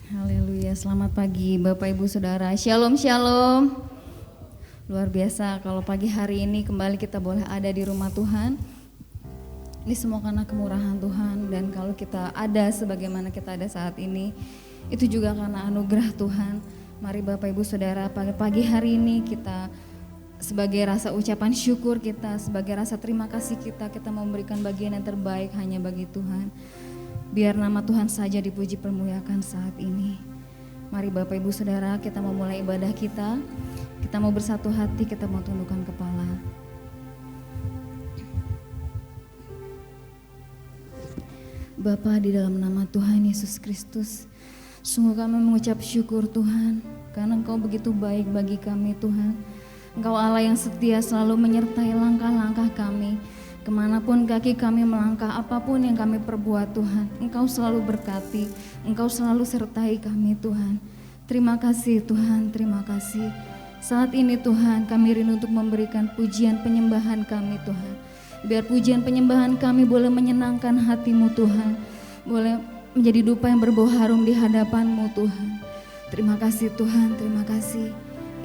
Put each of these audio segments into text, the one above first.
Haleluya, selamat pagi Bapak Ibu Saudara. Shalom, shalom. Luar biasa kalau pagi hari ini kembali kita boleh ada di rumah Tuhan. Ini semua karena kemurahan Tuhan, dan kalau kita ada sebagaimana kita ada saat ini, itu juga karena anugerah Tuhan. Mari Bapak Ibu Saudara, pagi hari ini kita sebagai rasa ucapan syukur kita, sebagai rasa terima kasih kita memberikan bagian yang terbaik hanya bagi Tuhan. Biar nama Tuhan saja dipuji permuliakan saat ini. Mari Bapak Ibu Saudara, kita mau mulai ibadah kita. Kita mau bersatu hati, kita mau tundukkan kepala. Bapa, di dalam nama Tuhan Yesus Kristus, sungguh kami mengucap syukur Tuhan, karena Engkau begitu baik bagi kami Tuhan. Engkau Allah yang setia selalu menyertai langkah-langkah kami. Kemanapun kaki kami melangkah, apapun yang kami perbuat Tuhan, Engkau selalu berkati, Engkau selalu sertai kami Tuhan. Terima kasih Tuhan, terima kasih. Saat ini Tuhan, kami rindu untuk memberikan pujian penyembahan kami Tuhan. Biar pujian penyembahan kami boleh menyenangkan hati-Mu Tuhan, boleh menjadi dupa yang berbau harum di hadapan-Mu Tuhan. Terima kasih Tuhan, terima kasih.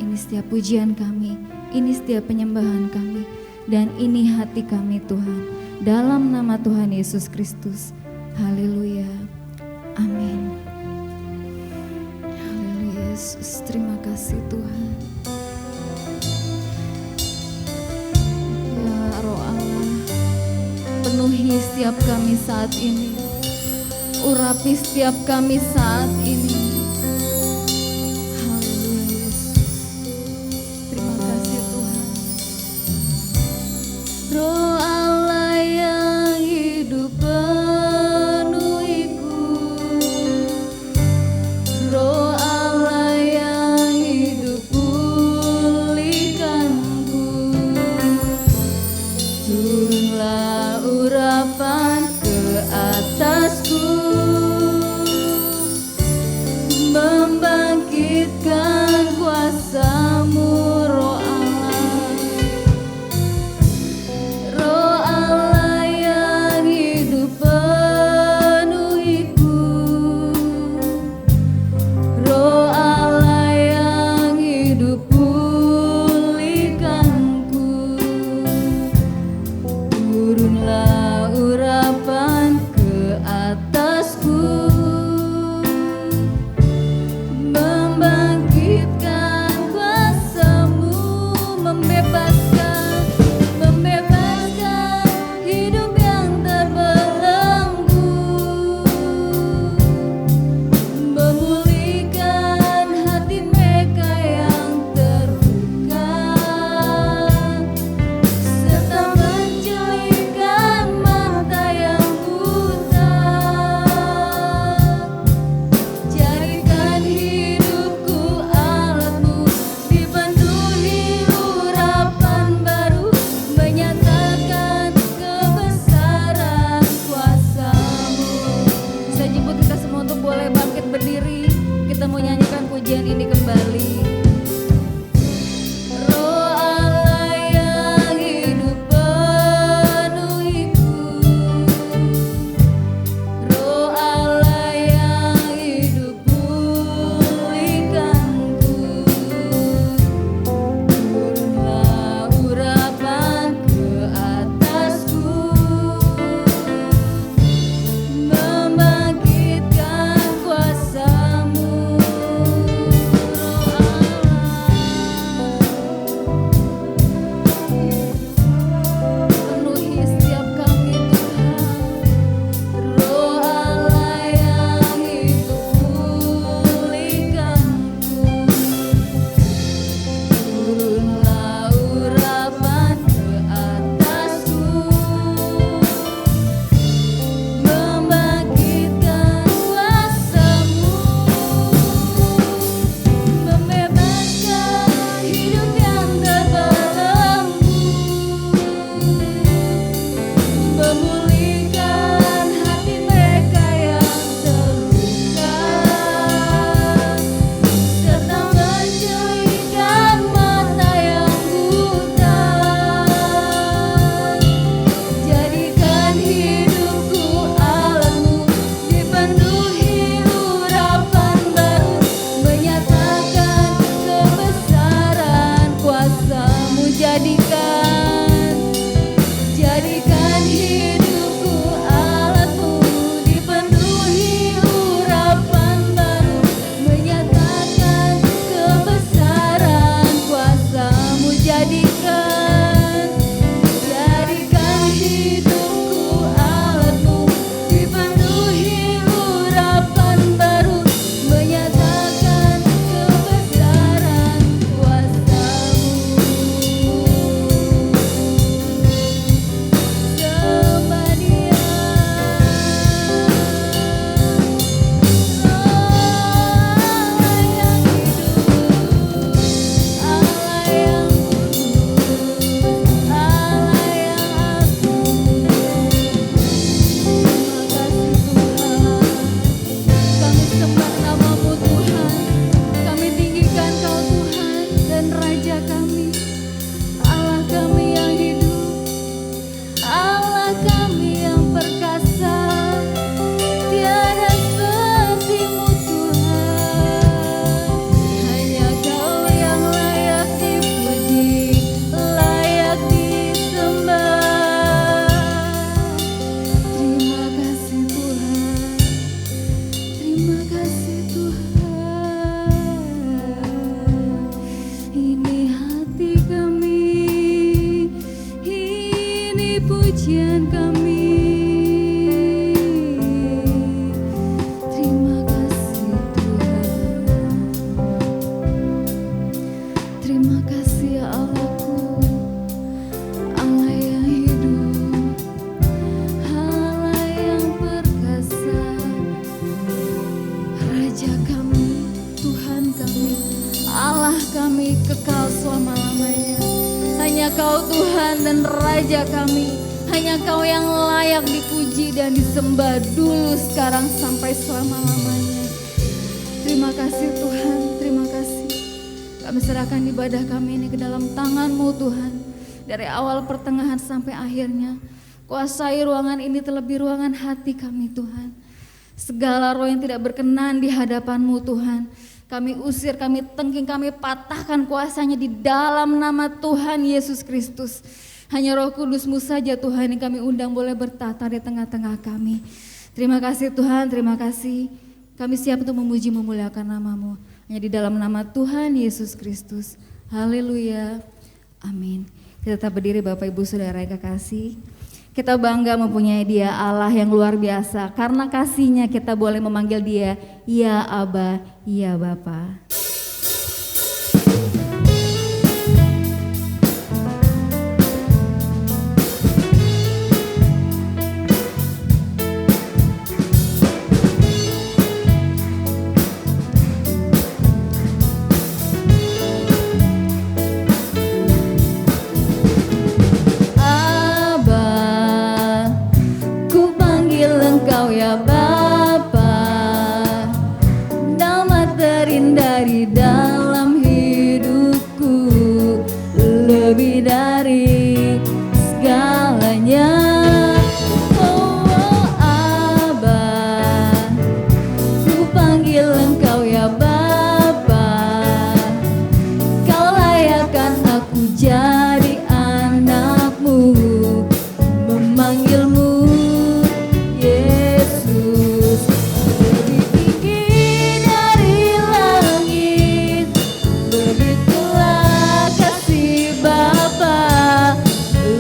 Ini setiap pujian kami, ini setiap penyembahan kami, dan ini hati kami Tuhan. Dalam nama Tuhan Yesus Kristus. Haleluya. Amin. Haleluya Yesus, terima kasih Tuhan. Ya Roh Allah, penuhi setiap kami saat ini. Urapi setiap kami saat ini. Roh Allah yang hidup penuhiku, Roh Allah yang hidup pulihkanku. Turunlah urapan ke atasku, Raja kami, Tuhan kami, Allah kami kekal selama-lamanya. Hanya Kau Tuhan dan Raja kami, hanya Kau yang layak dipuji dan disembah dulu, sekarang, sampai selama-lamanya. Terima kasih Tuhan, terima kasih. Kami serahkan ibadah kami ini ke dalam tangan-Mu Tuhan. Dari awal pertengahan sampai akhirnya, kuasai ruangan ini terlebih ruangan hati kami Tuhan. Segala roh yang tidak berkenan di hadapan-Mu Tuhan, kami usir, kami tengking, kami patahkan kuasanya di dalam nama Tuhan Yesus Kristus. Hanya Roh Kudus-Mu saja Tuhan yang kami undang boleh bertata di tengah-tengah kami. Terima kasih Tuhan, terima kasih. Kami siap untuk memuji memuliakan nama-Mu. Hanya di dalam nama Tuhan Yesus Kristus. Haleluya. Amin. Kita tetap berdiri Bapak Ibu Saudara yang kekasih. Kita bangga mempunyai Dia Allah yang luar biasa. Karena kasih-Nya kita boleh memanggil Dia, Ya Aba, Ya Bapa. Di dalam hidupku lebih dari segalanya. Oh, oh Abah, ku panggil Engkau ya Bapa. Kau layakkan aku jadi anak-Mu, memanggil-Mu Yesus. Lebih tinggi dari langit, begitulah kasih Bapa.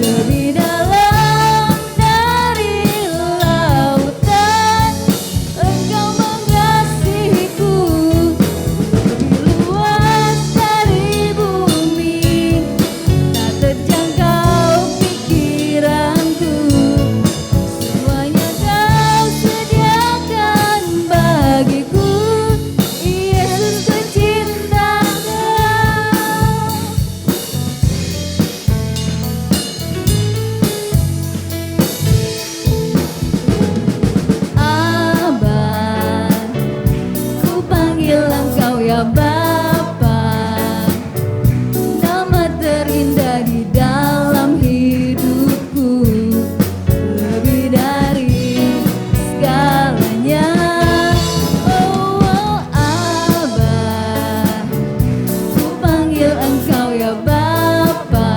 Lebih dalam dari lautan, Engkau mengasihiku. Lebih luas dari bumi, tak terjangkau pikiranku. Semuanya Kau sediakan bagiku. Yesus, ku cinta Kau. Abah, ku panggil Engkau ya Bapa. Nama terindah di dalam hidupku, lebih dari segalanya. Oh, oh Abah, ku panggil Engkau ya Bapa.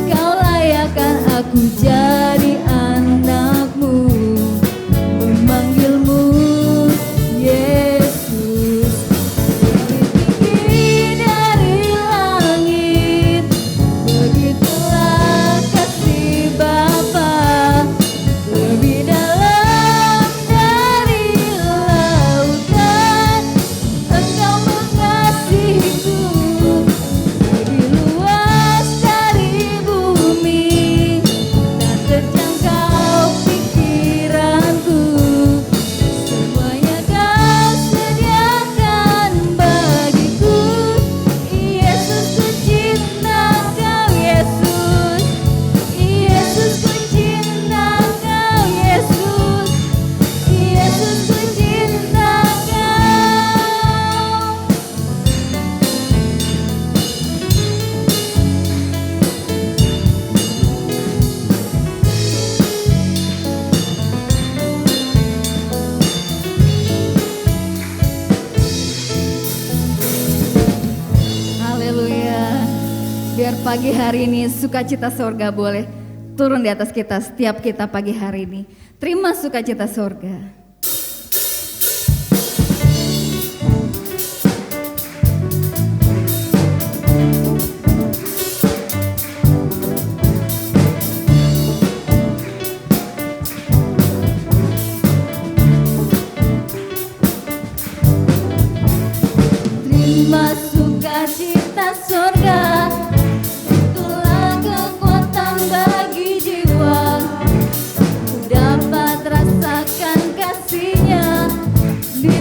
Kau layakkan aku jadi anak-Mu, memanggil-Mu Yesus. Lebih tinggi dari langit, begitulah kasih Bapa. Lebih dalam dari lautan, Engkau mengasihiku. Lebih luas dari bumi, tak terjangkau pikiranku. Semuanya Kau sediakan bagiku. Yesus, ku cinta Kau Yesus. Yesus, ku cinta Kau Yesus. Yesus, ku cinta Kau. Haleluya. Biar pagi hari ini sukacita sorga boleh turun di atas kita, setiap kita pagi hari ini. Terima sukacita sorga. Terima sukacita sorga, itulah kekuatan bagi jiwa. Ku dapat rasakan kasih-Nya di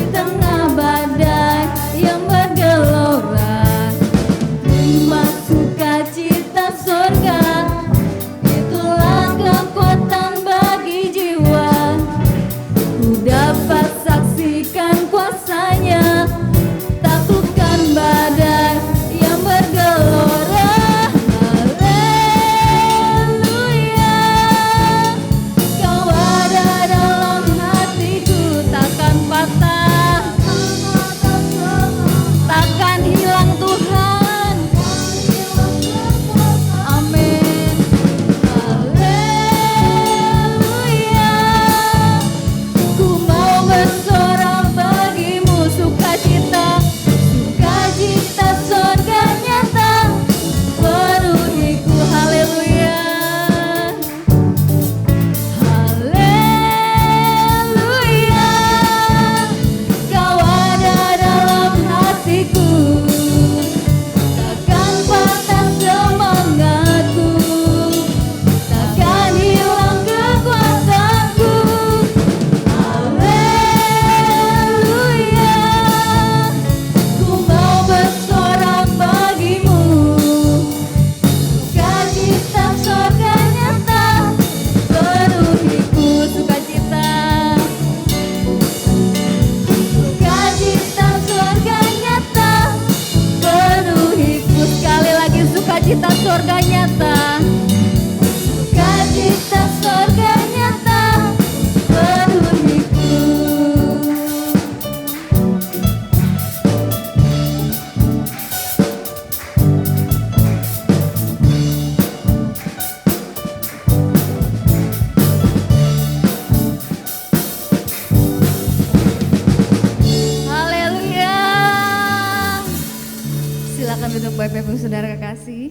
Bapak Ibu Saudara kekasih,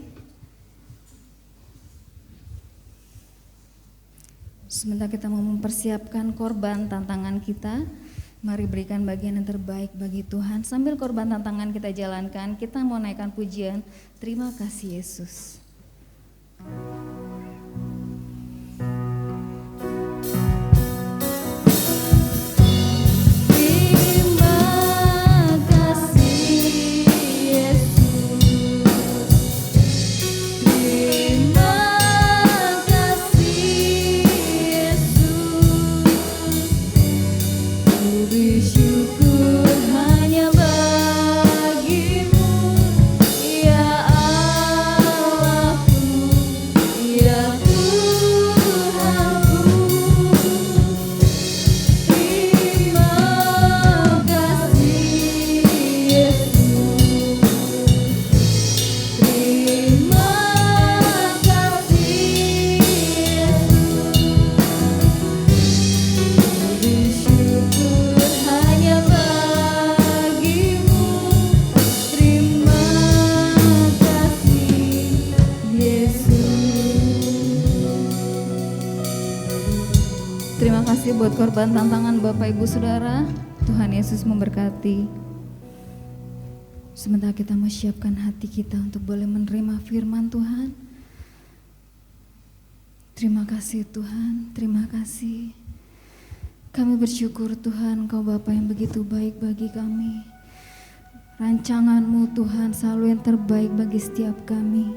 sebentar kita mau mempersiapkan korban tantangan kita. Mari berikan bagian yang terbaik bagi Tuhan. Sambil korban tantangan kita jalankan, kita mau naikkan pujian Terima Kasih Yesus. Terima kasih buat korban tantangan Bapak Ibu Saudara. Tuhan Yesus memberkati. Sementara kita mau siapkan hati kita untuk boleh menerima firman Tuhan. Terima kasih Tuhan, terima kasih. Kami bersyukur Tuhan, Engkau Bapa yang begitu baik bagi kami. Rancangan-Mu Tuhan selalu yang terbaik bagi setiap kami.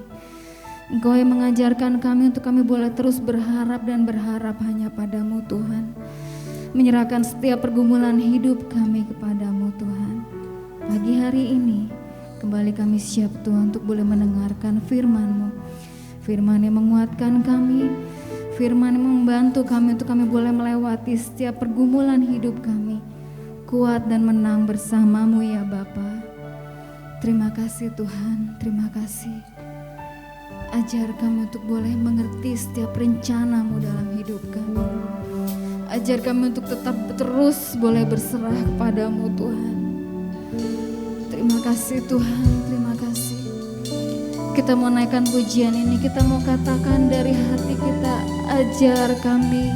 Engkau yang mengajarkan kami untuk kami boleh terus berharap dan berharap hanya padamu Tuhan. Menyerahkan setiap pergumulan hidup kami kepadamu Tuhan. Pagi hari ini kembali kami siap Tuhan untuk boleh mendengarkan firman-Mu. Firman yang menguatkan kami, firman yang membantu kami untuk kami boleh melewati setiap pergumulan hidup kami. Kuat dan menang bersama-Mu ya Bapa. Terima kasih Tuhan, terima kasih. Ajar kami untuk boleh mengerti setiap rencana-Mu dalam hidup kami. Ajar kami untuk tetap terus boleh berserah kepadamu Tuhan. Terima kasih Tuhan, terima kasih. Kita mau naikkan pujian ini, kita mau katakan dari hati kita, ajar kami.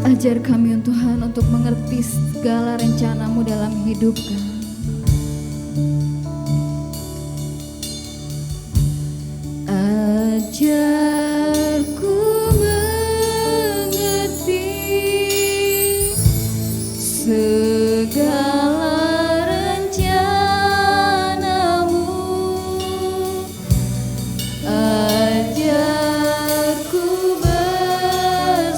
Ajar kami Tuhan untuk mengerti segala rencana-Mu dalam hidup kami. Ajarku mengerti segala rencana-Mu. Ajarku berserah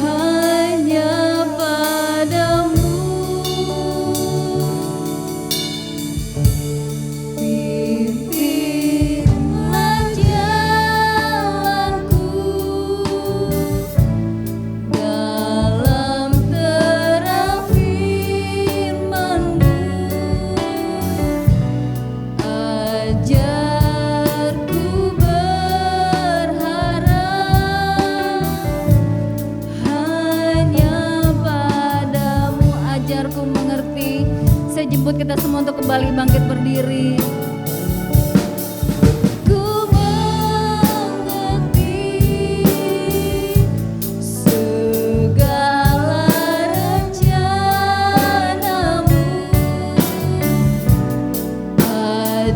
hanya padamu. Jemput kita semua untuk kembali bangkit berdiri. Ku mengerti segala rencana-Mu.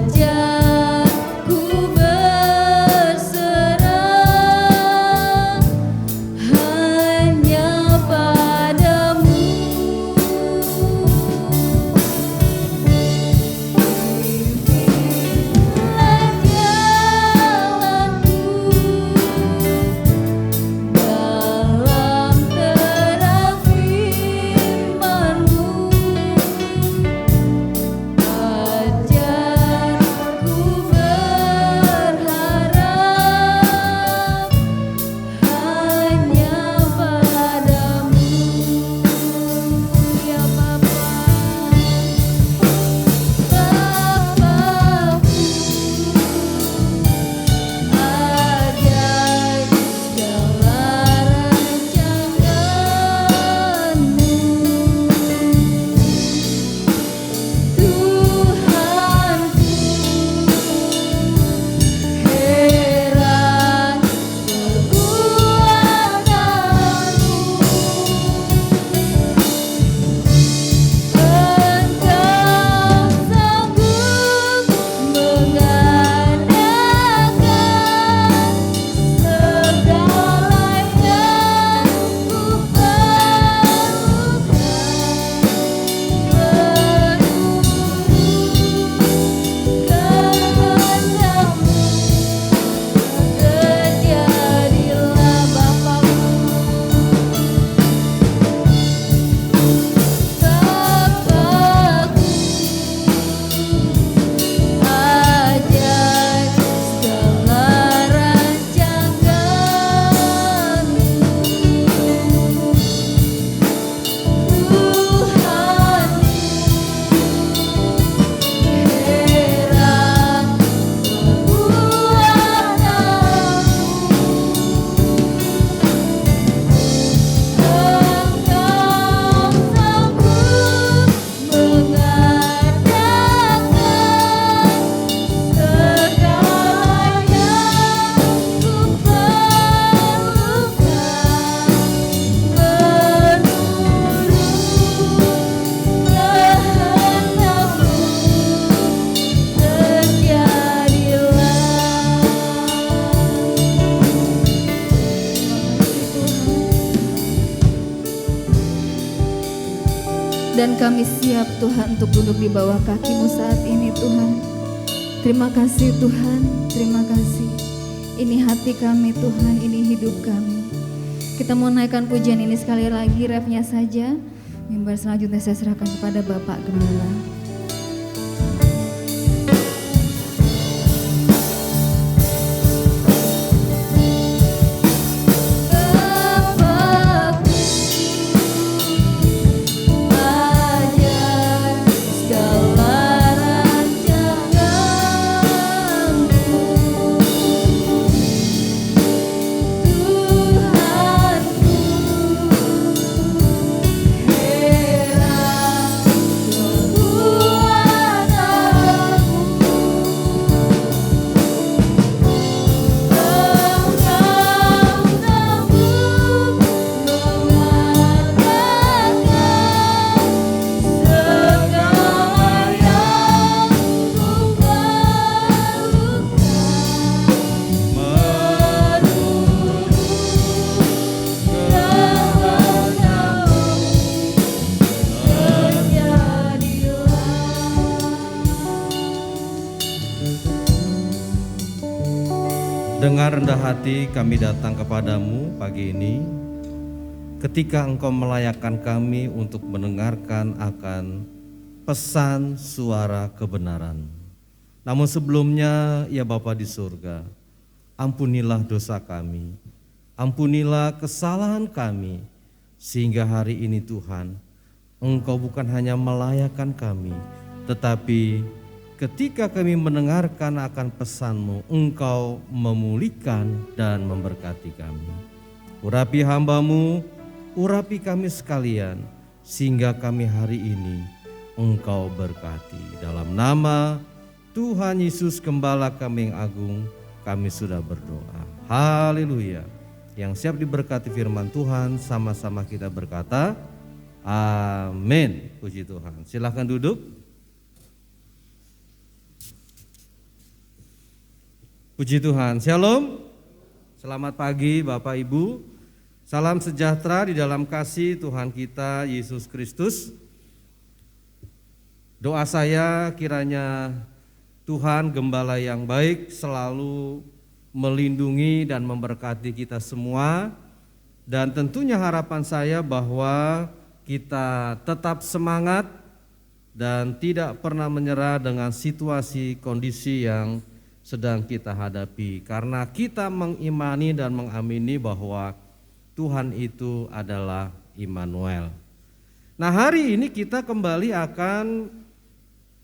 Ajarku berserah hanya padamu. Pimpin Dan kami siap Tuhan untuk duduk di bawah kaki-Mu saat ini Tuhan. Terima kasih Tuhan, terima kasih. Ini hati kami Tuhan, ini hidup kami. Kita mau naikkan pujian ini sekali lagi, refnya saja. Mimbar selanjutnya saya serahkan kepada Bapak Gembala. Dengan rendah hati kami datang kepadamu pagi ini, ketika Engkau melayakkan kami untuk mendengarkan akan pesan suara kebenaran. Namun sebelumnya, ya Bapa di surga, ampunilah dosa kami, ampunilah kesalahan kami, sehingga hari ini Tuhan, Engkau bukan hanya melayakkan kami, tetapi ketika kami mendengarkan akan pesan-Mu, Engkau memulihkan dan memberkati kami. Urapi hamba-Mu, urapi kami sekalian, sehingga kami hari ini Engkau berkati. Dalam nama Tuhan Yesus Gembala kami yang agung, kami sudah berdoa. Haleluya. Yang siap diberkati firman Tuhan, sama-sama kita berkata, amin. Puji Tuhan. Silahkan duduk. Puji Tuhan, Shalom, selamat pagi Bapak Ibu, salam sejahtera di dalam kasih Tuhan kita Yesus Kristus. Doa saya kiranya Tuhan Gembala yang baik selalu melindungi dan memberkati kita semua. Dan tentunya harapan saya bahwa kita tetap semangat dan tidak pernah menyerah dengan situasi kondisi yang sedang kita hadapi, karena kita mengimani dan mengamini bahwa Tuhan itu adalah Immanuel. Nah, hari ini kita kembali akan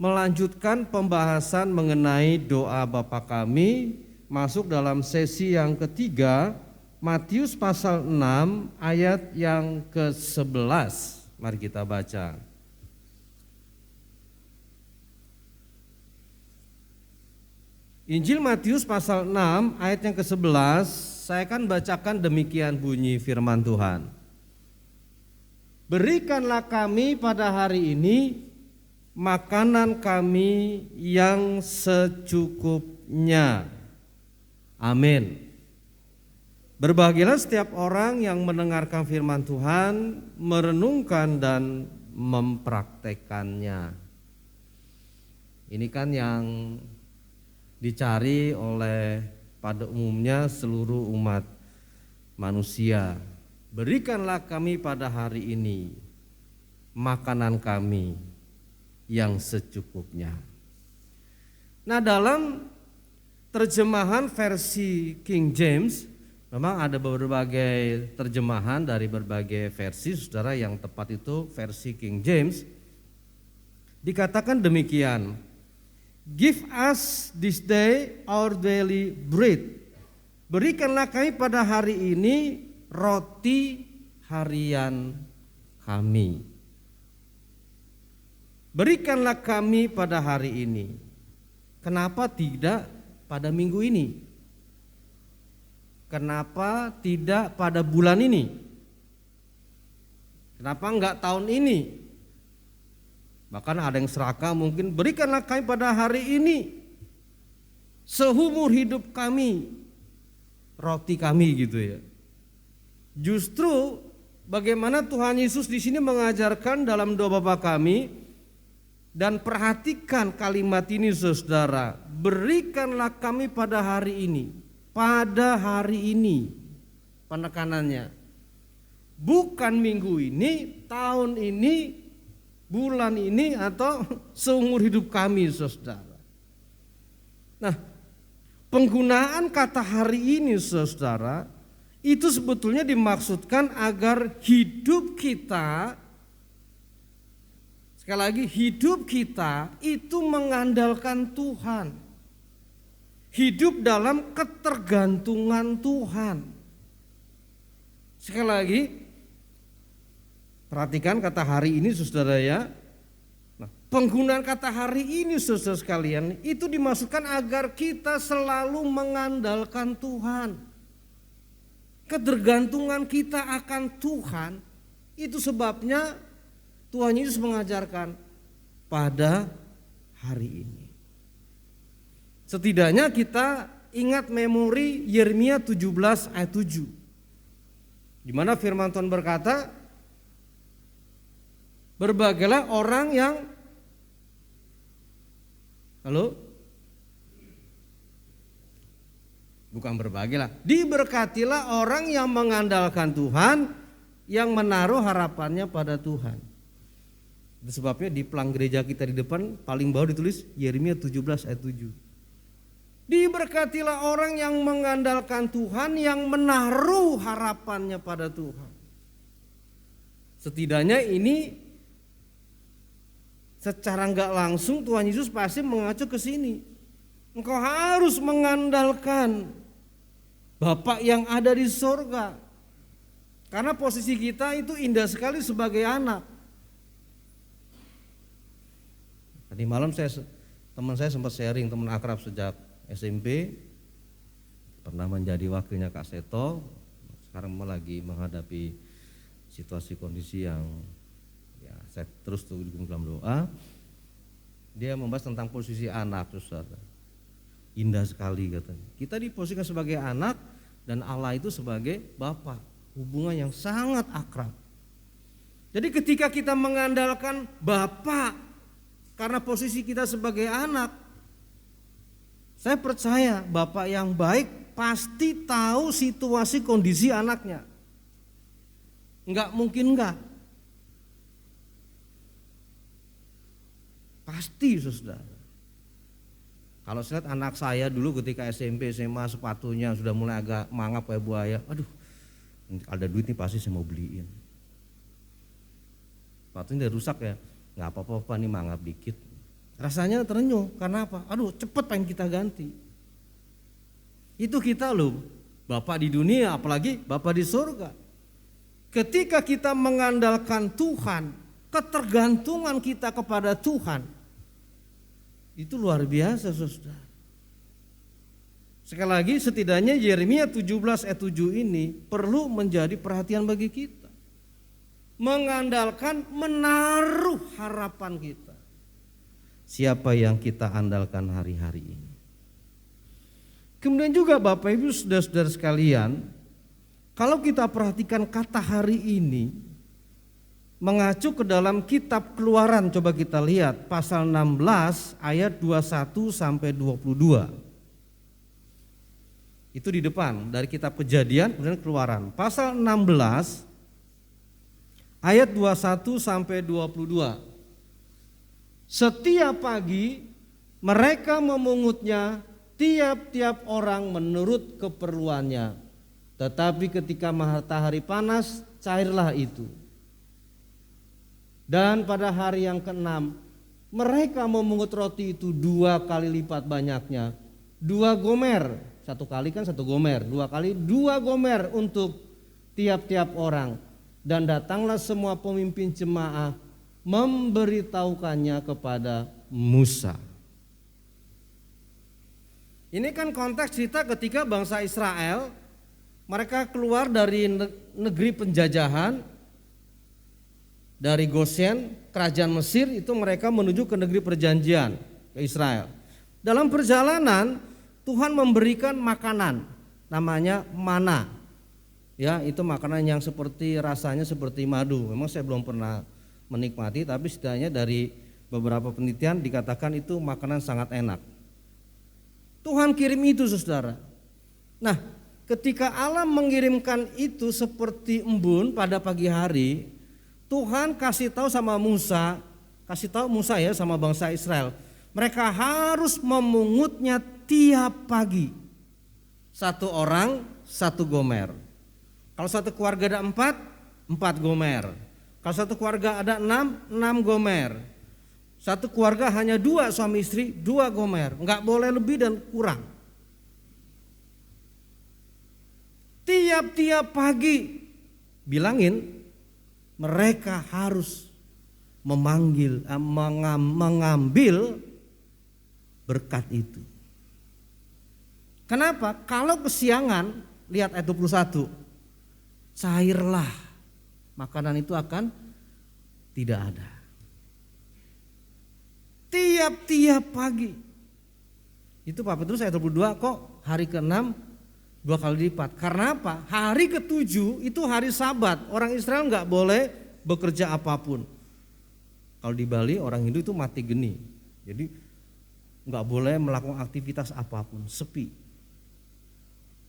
melanjutkan pembahasan mengenai doa Bapa kami, masuk dalam sesi yang ketiga, Matius pasal 6 ayat yang ke-11. Mari kita baca. Injil Matius pasal 6 ayat yang ke-11, saya akan bacakan demikian bunyi firman Tuhan. Berikanlah kami pada hari ini makanan kami yang secukupnya. Amin. Berbahagialah setiap orang yang mendengarkan firman Tuhan, merenungkan dan mempraktekannya. Ini kan yang dicari oleh pada umumnya seluruh umat manusia. Berikanlah kami pada hari ini makanan kami yang secukupnya. Nah, dalam terjemahan versi King James, memang ada berbagai terjemahan dari berbagai versi, saudara. Yang tepat itu versi King James. Dikatakan demikian, give us this day our daily bread. Berikanlah kami pada hari ini roti harian kami. Berikanlah kami pada hari ini. Kenapa tidak pada minggu ini? Kenapa tidak pada bulan ini? Kenapa enggak tahun ini? Bahkan ada yang serakah mungkin, berikanlah kami pada hari ini seumur hidup kami roti kami gitu ya. Justru bagaimana Tuhan Yesus di sini mengajarkan dalam doa Bapa kami, dan perhatikan kalimat ini saudara, berikanlah kami pada hari ini, penekanannya. Bukan minggu ini, tahun ini, bulan ini, atau seumur hidup kami saudara. Nah, penggunaan kata hari ini saudara, itu sebetulnya dimaksudkan agar hidup kita, sekali lagi hidup kita itu mengandalkan Tuhan. Hidup dalam ketergantungan Tuhan. Sekali lagi, perhatikan kata hari ini saudara ya. Nah, penggunaan kata hari ini saudara sekalian itu dimaksudkan agar kita selalu mengandalkan Tuhan. Ketergantungan kita akan Tuhan, itu sebabnya Tuhan Yesus mengajarkan pada hari ini. Setidaknya kita ingat memori Yeremia 17 ayat 7. Di mana firman Tuhan berkata, berbagailah orang yang diberkatilah orang yang mengandalkan Tuhan, yang menaruh harapannya pada Tuhan. Itu sebabnya di pelang gereja kita di depan paling bawah ditulis Yeremia 17 ayat 7. Diberkatilah orang yang mengandalkan Tuhan, yang menaruh harapannya pada Tuhan. Setidaknya ini secara enggak langsung Tuhan Yesus pasti mengacu ke sini. Engkau harus mengandalkan Bapa yang ada di sorga. Karena posisi kita itu indah sekali sebagai anak. Tadi malam teman saya sempat sharing, teman akrab sejak SMP, pernah menjadi wakilnya Kak Seto, sekarang lagi menghadapi situasi kondisi yang ya saya terus dukung dalam doa. Dia membahas tentang posisi anak, saudara. Indah sekali katanya. Kita diposisikan sebagai anak dan Allah itu sebagai Bapa. Hubungan yang sangat akrab. Jadi ketika kita mengandalkan Bapa karena posisi kita sebagai anak, saya percaya Bapak yang baik pasti tahu situasi kondisi anaknya. Enggak mungkin enggak. Pasti saudara. Kalau saya lihat anak saya dulu ketika SMP, SMA sepatunya sudah mulai agak mangap kayak buaya. Aduh, ada duit nih pasti saya mau beliin. Sepatunya udah rusak ya, nggak apa-apa nih mangap dikit. Rasanya terenyuh, karena apa? Aduh cepet pengen kita ganti. Itu kita loh, Bapak di dunia apalagi Bapak di surga. Ketika kita mengandalkan Tuhan, ketergantungan kita kepada Tuhan, itu luar biasa saudara. Sekali lagi setidaknya Yeremia 17 ayat 7 ini perlu menjadi perhatian bagi kita. Mengandalkan, menaruh harapan kita. Siapa yang kita andalkan hari-hari ini. Kemudian juga Bapak Ibu saudara-saudara sekalian, kalau kita perhatikan kata hari ini mengacu ke dalam kitab Keluaran, coba kita lihat pasal 16 ayat 21 sampai 22. Itu di depan dari kitab Kejadian kemudian Keluaran. Pasal 16 ayat 21 sampai 22. Setiap pagi mereka memungutnya, tiap-tiap orang menurut keperluannya. Tetapi ketika matahari panas, cairlah itu. Dan pada hari yang ke-6 mereka memungut roti itu 2 kali lipat banyaknya. 2 gomer, 1 kali kan 1 gomer, 2 kali 2 gomer untuk tiap-tiap orang. Dan datanglah semua pemimpin jemaah memberitahukannya kepada Musa. Ini kan konteks cerita ketika bangsa Israel mereka keluar dari negeri penjajahan, dari Goshen, kerajaan Mesir, itu mereka menuju ke negeri perjanjian, ke Israel. Dalam perjalanan Tuhan memberikan makanan namanya mana. Ya, itu makanan yang seperti rasanya seperti madu. Memang saya belum pernah menikmati, tapi setidaknya dari beberapa penelitian dikatakan itu makanan sangat enak. Tuhan kirim itu, saudara. Nah, ketika Allah mengirimkan itu seperti embun pada pagi hari, Tuhan kasih tahu Musa ya sama bangsa Israel. Mereka harus memungutnya tiap pagi. 1 orang 1 gomer. Kalau satu keluarga ada 4 gomer. Kalau satu keluarga ada 6 gomer. Satu keluarga hanya 2 suami istri 2 gomer. Enggak boleh lebih dan kurang. Tiap-tiap pagi bilangin mereka harus mengambil berkat itu. Kenapa? Kalau kesiangan, lihat ayat 21. Cairlah, makanan itu akan tidak ada. Tiap-tiap pagi. Itu Pak Petrus ayat 22, kok hari ke-6 2 kali lipat. Karena apa? Hari ke-7 itu hari Sabat. Orang Israel nggak boleh bekerja apapun. Kalau di Bali orang Hindu itu mati geni. Jadi nggak boleh melakukan aktivitas apapun, sepi.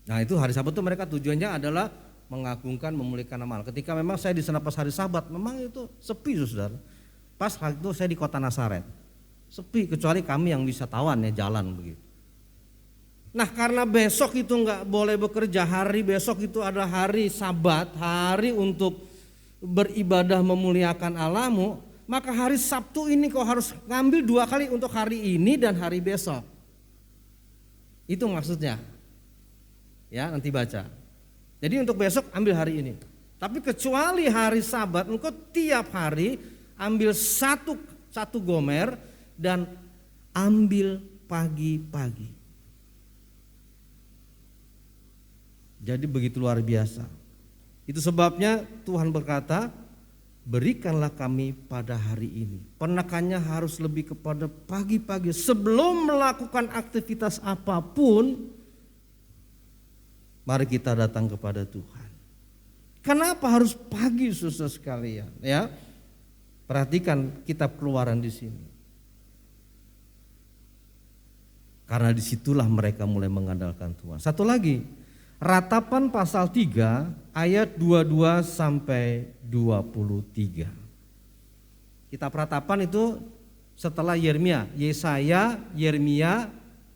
Nah itu hari Sabat itu mereka tujuannya adalah mengagungkan, memuliakan nama Allah. Ketika memang saya di sana pas hari Sabat, memang itu sepi, saudara. Pas hari itu saya di kota Nazaret, sepi kecuali kami yang wisatawan ya jalan begitu. Nah karena besok itu nggak boleh bekerja, hari besok itu adalah hari Sabat, hari untuk beribadah memuliakan Allahmu, maka hari Sabtu ini kau harus ngambil 2 kali untuk hari ini dan hari besok. Itu maksudnya. Ya nanti baca. Jadi untuk besok ambil hari ini. Tapi kecuali hari Sabat, engkau tiap hari ambil satu gomer dan ambil pagi-pagi. Jadi begitu luar biasa. Itu sebabnya Tuhan berkata, berikanlah kami pada hari ini. Penekannya harus lebih kepada pagi-pagi sebelum melakukan aktivitas apapun. Mari kita datang kepada Tuhan. Kenapa harus pagi, saudara sekalian? Ya, perhatikan kitab Keluaran di sini. Karena disitulah mereka mulai mengandalkan Tuhan. Satu lagi, Ratapan pasal 3 ayat 22 sampai 23. Kitab Ratapan itu setelah Yeremia, Yesaya, Yeremia,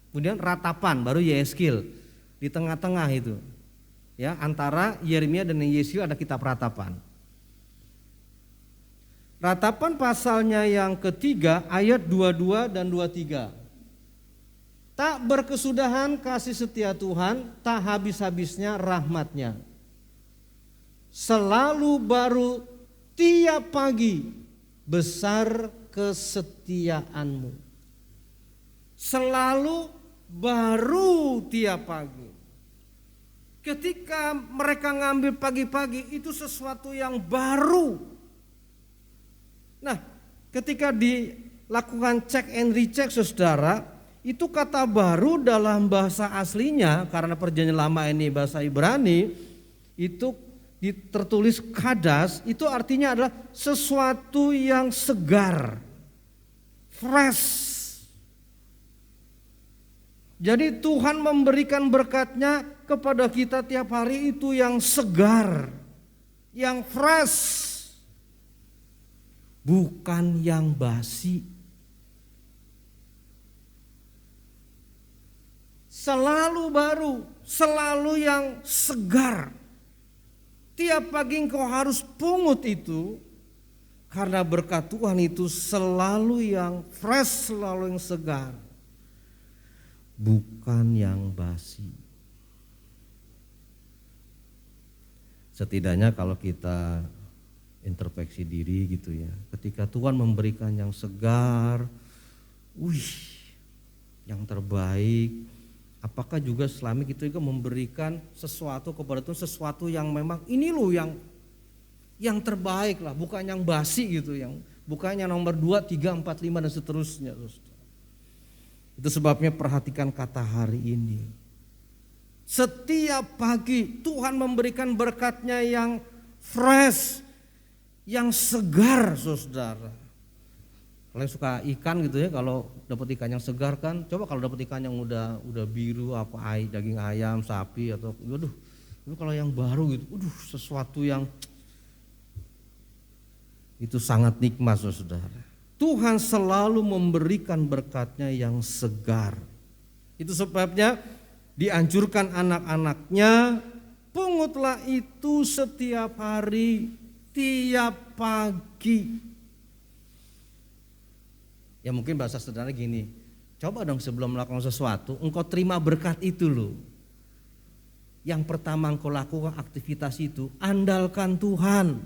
kemudian Ratapan, baru Yeskil. Di tengah-tengah itu, ya antara Yeremia dan Yeskil ada kitab Ratapan. Ratapan pasalnya yang ketiga ayat 22 dan 23. Tak berkesudahan kasih setia Tuhan, tak habis-habisnya rahmatnya. Selalu baru tiap pagi, besar kesetiaanmu. Selalu baru tiap pagi. Ketika mereka ngambil pagi-pagi itu sesuatu yang baru. Nah, ketika dilakukan cek and recheck, saudara, itu kata baru dalam bahasa aslinya, karena perjanjian lama ini bahasa Ibrani, itu tertulis kadas, itu artinya adalah sesuatu yang segar, fresh. Jadi Tuhan memberikan berkat-Nya kepada kita tiap hari itu yang segar, yang fresh, bukan yang basi. Selalu baru, selalu yang segar. Tiap pagi engkau harus pungut itu, karena berkat Tuhan itu selalu yang fresh, selalu yang segar, bukan yang basi. Setidaknya kalau kita introspeksi diri gitu ya, ketika Tuhan memberikan yang segar, yang terbaik, apakah juga selama kita juga memberikan sesuatu kepada Tuhan, sesuatu yang memang ini loh yang terbaik lah, bukan yang basi gitu, yang bukannya nomor 2, 3, 4, 5 dan seterusnya. Itu sebabnya perhatikan kata hari ini. Setiap pagi Tuhan memberikan berkat-Nya yang fresh, yang segar, saudara. Kalau yang suka ikan gitu ya, kalau dapat ikan yang segar kan, coba kalau dapat ikan yang udah biru, daging ayam, sapi atau, waduh, itu kalau yang baru gitu, sesuatu yang itu sangat nikmat, saudara. Tuhan selalu memberikan berkat-Nya yang segar. Itu sebabnya dianjurkan anak-anaknya, pungutlah itu setiap hari, tiap pagi. Ya mungkin bahasa sederhana gini, coba dong sebelum melakukan sesuatu, engkau terima berkat itu loh. Yang pertama engkau lakukan aktivitas itu, andalkan Tuhan.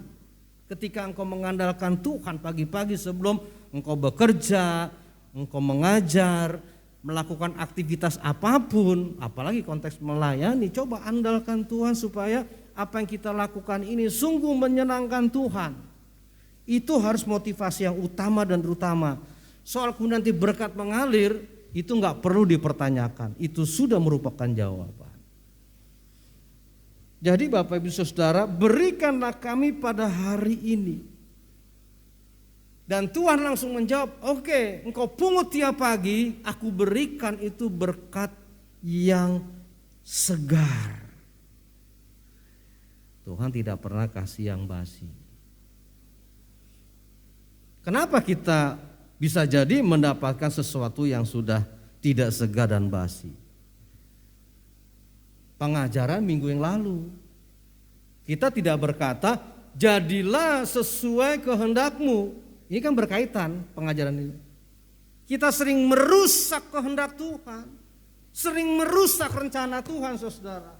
Ketika engkau mengandalkan Tuhan pagi-pagi sebelum engkau bekerja, engkau mengajar, melakukan aktivitas apapun, apalagi konteks melayani, coba andalkan Tuhan supaya apa yang kita lakukan ini sungguh menyenangkan Tuhan. Itu harus motivasi yang utama dan terutama. Soal kemudian nanti berkat mengalir, itu enggak perlu dipertanyakan, itu sudah merupakan jawaban. Jadi Bapak Ibu Saudara, berikanlah kami pada hari ini. Dan Tuhan langsung menjawab, oke, engkau pungut tiap pagi, aku berikan itu berkat yang segar. Tuhan tidak pernah kasih yang basi. Kenapa kita bisa jadi mendapatkan sesuatu yang sudah tidak segar dan basi? Pengajaran minggu yang lalu, kita tidak berkata, jadilah sesuai kehendak-Mu. Ini kan berkaitan pengajaran ini. Kita sering merusak kehendak Tuhan, sering merusak rencana Tuhan, saudara.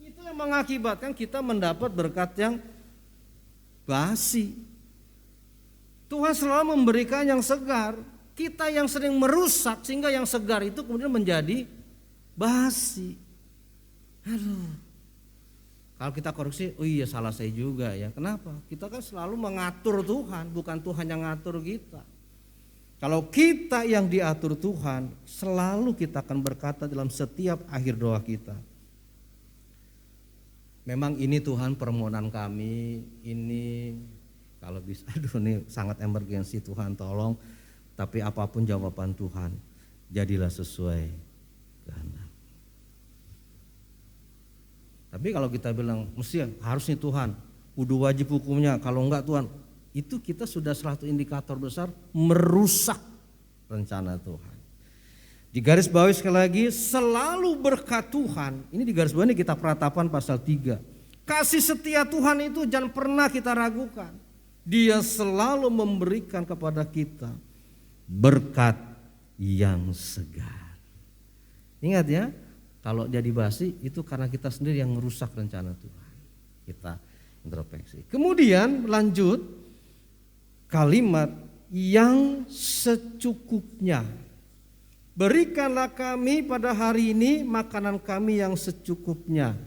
Itu yang mengakibatkan kita mendapat berkat yang basi. Tuhan selalu memberikan yang segar. Kita yang sering merusak sehingga yang segar itu kemudian menjadi basi. Aduh. Kalau kita koreksi, oh iya salah saya juga ya. Kenapa? Kita kan selalu mengatur Tuhan, bukan Tuhan yang ngatur kita. Kalau kita yang diatur Tuhan, selalu kita akan berkata dalam setiap akhir doa kita, memang ini Tuhan permohonan kami, ini kalau bisa, aduh ini sangat emergensi Tuhan tolong, tapi apapun jawaban Tuhan, jadilah sesuai kehendak. Tapi kalau kita bilang, mesti harus nih Tuhan, kudu wajib hukumnya, kalau enggak Tuhan, itu kita sudah suatu indikator besar merusak rencana Tuhan. Di garis bawah sekali lagi, selalu berkat Tuhan, ini di garis bawah ini kita Peratapan pasal 3. Kasih setia Tuhan itu jangan pernah kita ragukan. Dia selalu memberikan kepada kita berkat yang segar. Ingat ya, kalau jadi basi itu karena kita sendiri yang merusak rencana Tuhan. Kita introspeksi. Kemudian lanjut kalimat yang secukupnya. Berikanlah kami pada hari ini makanan kami yang secukupnya.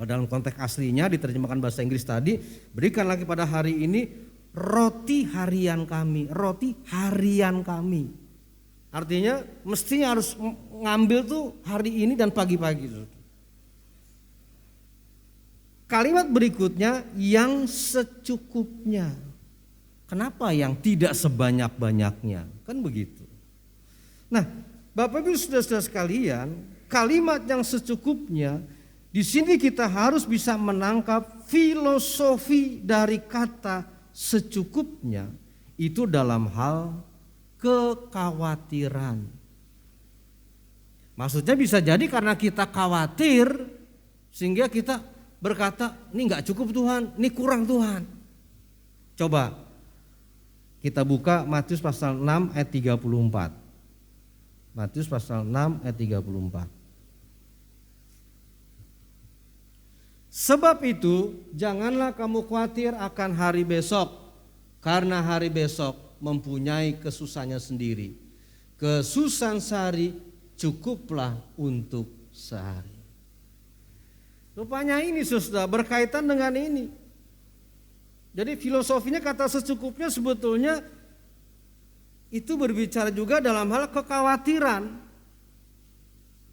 Dalam konteks aslinya diterjemahkan bahasa Inggris tadi, berikan lagi pada hari ini roti harian kami, roti harian kami. Artinya mestinya harus ngambil tuh hari ini dan pagi-pagi. Kalimat berikutnya yang secukupnya. Kenapa yang tidak sebanyak-banyaknya? Kan begitu. Nah, Bapak Ibu saudara-saudara sekalian, kalimat yang secukupnya di sini kita harus bisa menangkap filosofi dari kata secukupnya itu dalam hal kekhawatiran. Maksudnya bisa jadi karena kita khawatir sehingga kita berkata, ini enggak cukup Tuhan, ini kurang Tuhan. Coba kita buka Matius pasal 6 ayat 34. Matius pasal 6 ayat 34. Sebab itu janganlah kamu khawatir akan hari besok, karena hari besok mempunyai kesusahannya sendiri. Kesusahan sehari cukuplah untuk sehari. Rupanya ini saudara berkaitan dengan ini. Jadi filosofinya kata secukupnya sebetulnya itu berbicara juga dalam hal kekhawatiran.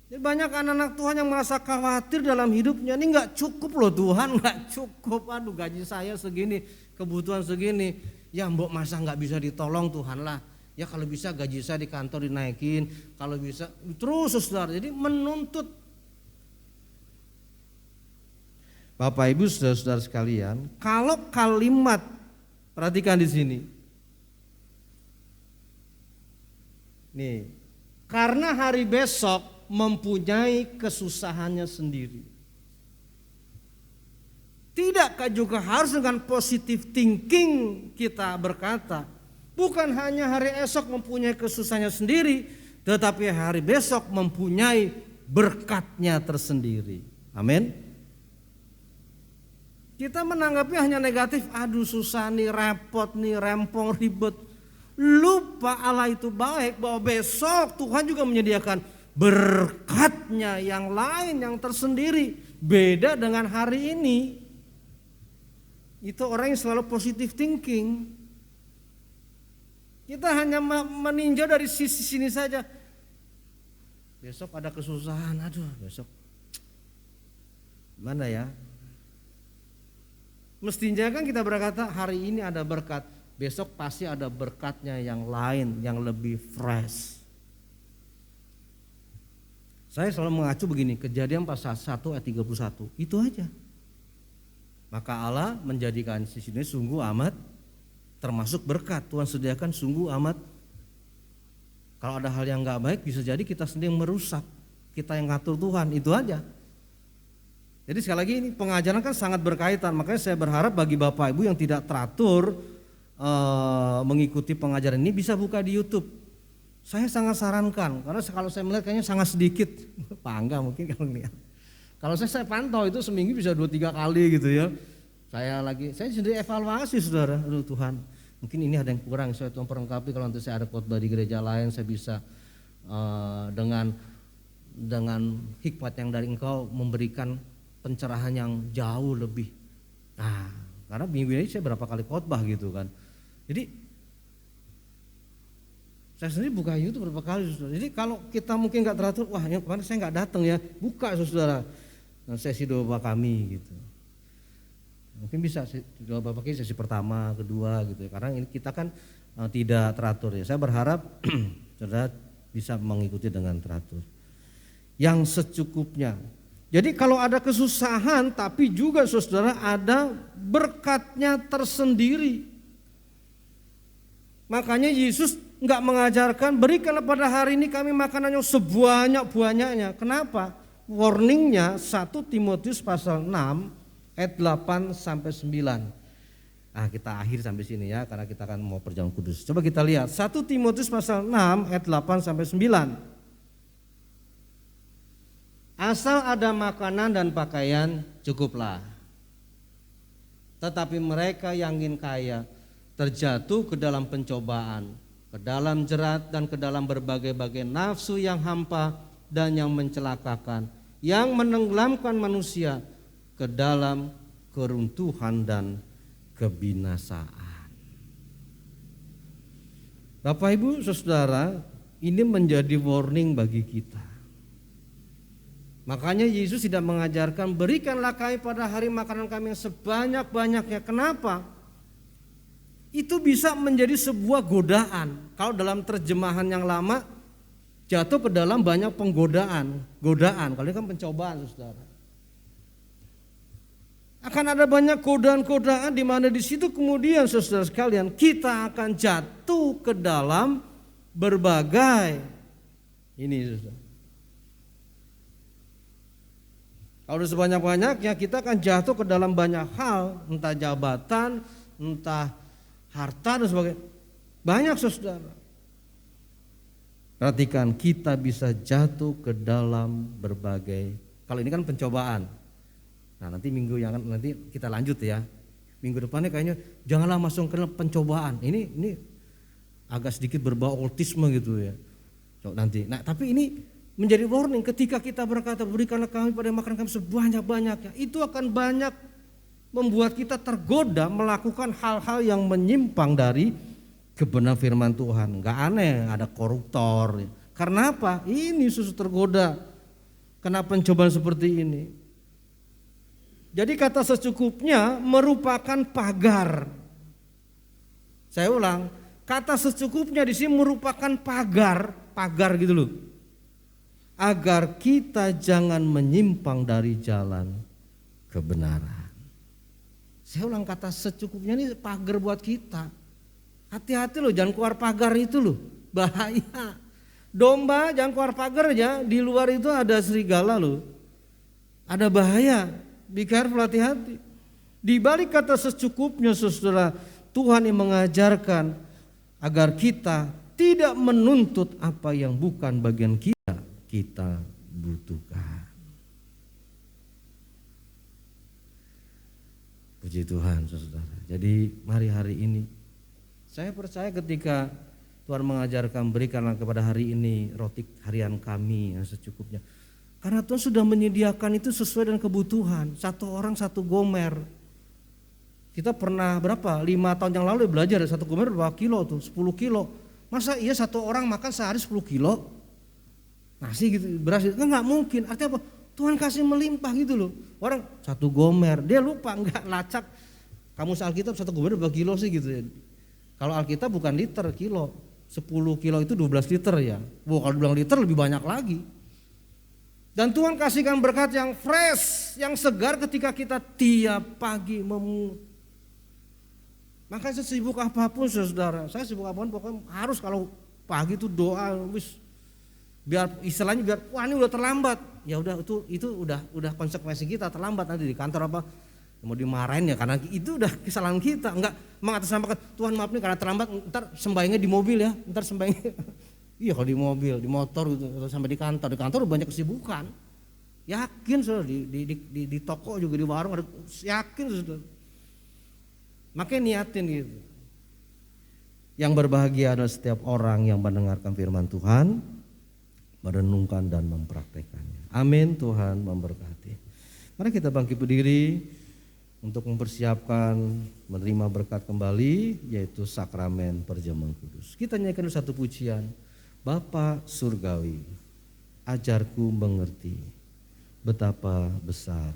Jadi banyak anak-anak Tuhan yang merasa khawatir dalam hidupnya. Ini nggak cukup loh Tuhan, nggak cukup. Aduh gaji saya segini, kebutuhan segini. Ya mbok masa nggak bisa ditolong Tuhan lah. Ya kalau bisa gaji saya di kantor dinaikin. Kalau bisa terus saudara. Jadi menuntut. Bapak Ibu saudara-saudara sekalian, kalau kalimat, perhatikan di sini. Nih, karena hari besok mempunyai kesusahannya sendiri. Tidakkah juga harus dengan positive thinking kita berkata, bukan hanya hari esok mempunyai kesusahannya sendiri, tetapi hari besok mempunyai berkatnya tersendiri. Amin. Kita menanggapi hanya negatif, aduh susah nih, repot nih, rempong, ribet. Lupa Allah itu baik, bahwa besok Tuhan juga menyediakan berkatnya yang lain, yang tersendiri. Beda dengan hari ini. Itu orang yang selalu positive thinking. Kita hanya meninjau dari sisi sini saja. Besok ada kesusahan, aduh besok gimana ya? Mestinya kan kita berkata hari ini ada berkat, besok pasti ada berkatnya yang lain, yang lebih fresh. Saya selalu mengacu begini, Kejadian pasal 1 ayat 31, itu aja. Maka Allah menjadikan sisi ini sungguh amat termasuk berkat, Tuhan sediakan sungguh amat. Kalau ada hal yang gak baik bisa jadi kita sendiri yang merusak, kita yang ngatur Tuhan, itu aja. Jadi sekali lagi ini pengajaran kan sangat berkaitan, makanya saya berharap bagi Bapak Ibu yang tidak teratur mengikuti pengajaran ini bisa buka di YouTube. Saya sangat sarankan, karena kalau saya melihat kayaknya sangat sedikit, Pak mungkin kalau lihat. Kalau saya pantau itu seminggu bisa 2-3 kali gitu ya. Saya sendiri evaluasi saudara, aduh Tuhan mungkin ini ada yang kurang, saya Tuhan perlengkapi kalau nanti saya ada khotbah di gereja lain saya bisa dengan hikmat yang dari Engkau memberikan pencerahan yang jauh lebih. Nah, karena minggu ini saya berapa kali khotbah gitu kan. Jadi saya sendiri buka YouTube berapa kali saudara. Jadi kalau kita mungkin nggak teratur, wah yang kemarin saya nggak datang ya, buka saudara sesi doa kami gitu. Mungkin bisa doa Bapak ini sesi pertama, kedua gitu ya. Karena ini kita kan tidak teratur ya. Saya berharap saudara bisa mengikuti dengan teratur. Yang secukupnya. Jadi kalau ada kesusahan tapi juga saudara ada berkatnya tersendiri. Makanya Yesus enggak mengajarkan berikanlah pada hari ini kami makanannya sebanyak-banyaknya. Kenapa? Warningnya 1 Timotius pasal 6 ayat 8 sampai 9. Nah kita akhir sampai sini ya karena kita akan mau perjamuan kudus. Coba kita lihat 1 Timotius pasal 6 ayat 8 sampai 9. Asal ada makanan dan pakaian cukuplah. Tetapi mereka yang ingin kaya terjatuh ke dalam pencobaan, ke dalam jerat dan ke dalam berbagai-bagai nafsu yang hampa dan yang mencelakakan, yang menenggelamkan manusia ke dalam keruntuhan dan kebinasaan. Bapak Ibu Saudara, ini menjadi warning bagi kita. Makanya Yesus tidak mengajarkan berikanlah kami pada hari makanan kami yang sebanyak-banyaknya. Kenapa? Itu bisa menjadi sebuah godaan. Kalau dalam terjemahan yang lama jatuh ke dalam banyak penggodaan. Kalau ini kan pencobaan saudara. Akan ada banyak godaan-godaan di mana di situ kemudian saudara sekalian kita akan jatuh ke dalam berbagai ini saudara. Kalau sebanyak-banyaknya kita akan jatuh ke dalam banyak hal, entah jabatan, entah harta dan sebagainya. Banyak saudara. Perhatikan kita bisa jatuh ke dalam berbagai. Kalau ini kan pencobaan. Nah nanti minggu yang nanti kita lanjut ya. Minggu depannya kayaknya janganlah masuk ke dalam pencobaan. Ini agak sedikit berbau autisme gitu ya. So, nanti. Nah tapi ini menjadi warning ketika kita berkata berikanlah kami pada makanan kami sebanyak-banyaknya. Itu akan banyak membuat kita tergoda melakukan hal-hal yang menyimpang dari kebenaran firman Tuhan. Gak aneh ada koruptor. Karena apa? Ini susu tergoda kena pencobaan seperti ini. Jadi kata secukupnya merupakan pagar. Saya ulang, kata secukupnya di sini merupakan pagar gitu loh. Agar kita jangan menyimpang dari jalan kebenaran. Saya ulang, kata secukupnya ini pagar buat kita. Hati-hati loh, jangan keluar pagar itu loh, bahaya. Domba jangan keluar pagar aja, di luar itu ada serigala loh. Ada bahaya, be careful, hati-hati. Di balik kata secukupnya saudara, Tuhan yang mengajarkan agar kita tidak menuntut apa yang bukan bagian kita butuhkan. Puji Tuhan saudara. Jadi mari hari ini saya percaya ketika Tuhan mengajarkan berikanlah kepada hari ini roti harian kami yang secukupnya. Karena Tuhan sudah menyediakan itu sesuai dengan kebutuhan. Satu orang satu gomer. Kita pernah berapa? 5 tahun yang lalu belajar satu gomer berapa kilo tuh? 10 kilo. Masa iya satu orang makan sehari 10 kilo? Nasi gitu, beras itu kan gak mungkin. Artinya apa? Tuhan kasih melimpah gitu loh. Orang satu gomer, dia lupa nggak lacak. Kamu Alkitab satu gomer berapa kilo sih gitu ya. Kalau Alkitab bukan liter, kilo. 10 kilo itu 12 liter ya. Wah, kalau bilang liter lebih banyak lagi. Dan Tuhan kasihkan berkat yang fresh, yang segar ketika kita tiap pagi memungut. Makanya sesibuk apapun saudara, saya sibuk apapun pokoknya harus kalau pagi itu doa wis. Biar istilahnya biar wah ini udah terlambat. Ya udah itu udah konsekuensi kita terlambat nanti di kantor apa mau dimarahin ya karena itu udah kesalahan kita. Enggak mengatasnamakan Tuhan maaf nih karena terlambat ntar sembahyangnya di mobil ya. Ntar sembahyangnya iya kalau di mobil, di motor gitu atau sampai di kantor banyak kesibukan. Yakin Saudara di toko juga di warung ada yakin Saudara. Makanya niatin gitu. Yang berbahagia adalah setiap orang yang mendengarkan firman Tuhan, merenungkan dan mempraktekannya. Amin. Tuhan memberkati. Mari kita bangkit berdiri untuk mempersiapkan menerima berkat kembali, yaitu sakramen perjamuan kudus. Kita nyanyikan satu pujian. Bapa surgawi, ajarku mengerti betapa besar,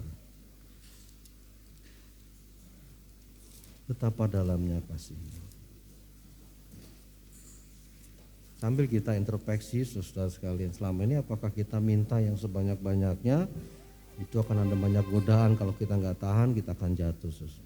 betapa dalamnya kasih-Mu. Sambil kita introspeksi saudara sekalian, selama ini apakah kita minta yang sebanyak-banyaknya, itu akan ada banyak godaan, kalau kita nggak tahan kita akan jatuh saudara.